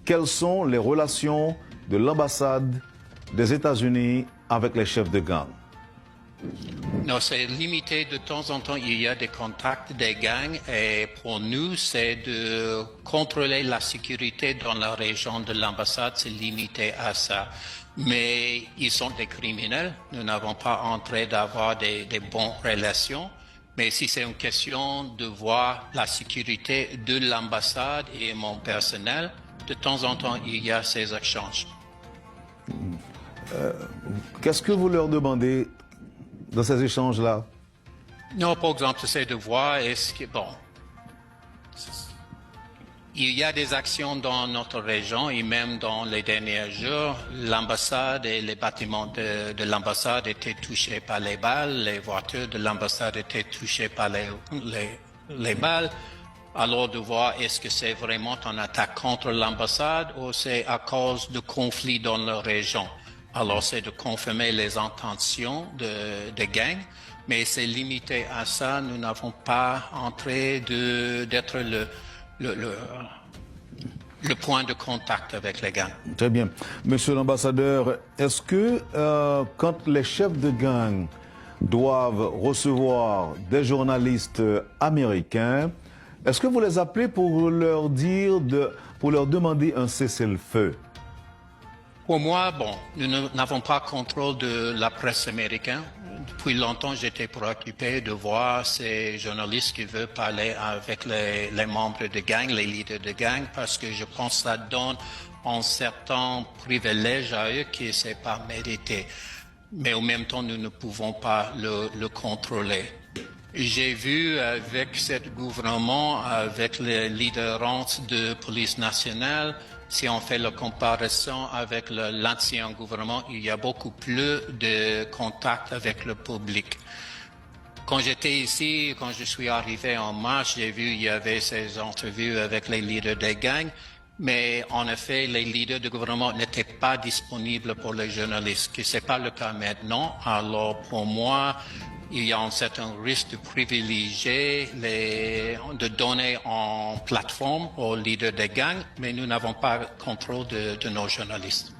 quelles sont les relations de l'ambassade des États-Unis avec les chefs de gang? Non, c'est limité. De temps en temps, il y a des contacts des gangs et pour nous, c'est de contrôler la sécurité dans la région de l'ambassade. C'est limité à ça. Mais ils sont des criminels. Nous n'avons pas entré d'avoir des bonnes relations. Mais si c'est une question de voir la sécurité de l'ambassade et mon personnel, de temps en temps, il y a ces échanges. Qu'est-ce que vous leur demandez dans ces échanges-là? Non, par exemple, c'est de voir est-ce que, bon, il y a des actions dans notre région et même dans les derniers jours, l'ambassade et les bâtiments de l'ambassade étaient touchés par les balles, les voitures de l'ambassade étaient touchées par les balles. Alors de voir est-ce que c'est vraiment une attaque contre l'ambassade ou c'est à cause de conflits dans la région. Alors c'est de confirmer les intentions de gangs, mais c'est limité à ça. Nous n'avons pas entré d'être le point de contact avec les gangs. Très bien. Monsieur l'ambassadeur, est-ce que quand les chefs de gang doivent recevoir des journalistes américains, est-ce que vous les appelez pour leur demander un cessez-le-feu? Pour moi, bon, nous n'avons pas contrôle de la presse américaine. Depuis longtemps, j'étais préoccupé de voir ces journalistes qui veulent parler avec les membres de gang, les leaders de gang, parce que je pense que ça donne un certain privilège à eux qui n'est pas mérité. Mais en même temps, nous ne pouvons pas le contrôler. J'ai vu avec ce gouvernement, avec les leaders de police nationale, si on fait la comparaison avec l'ancien gouvernement, il y a beaucoup plus de contact avec le public. Quand j'étais ici, quand je suis arrivé en mars, j'ai vu il y avait ces entrevues avec les leaders des gangs, mais en effet, les leaders du gouvernement n'étaient pas disponibles pour les journalistes, ce n'est pas le cas maintenant. Alors pour moi, il y a un certain risque de privilégier, de donner en plateforme aux leaders des gangs, mais nous n'avons pas contrôle de nos journalistes.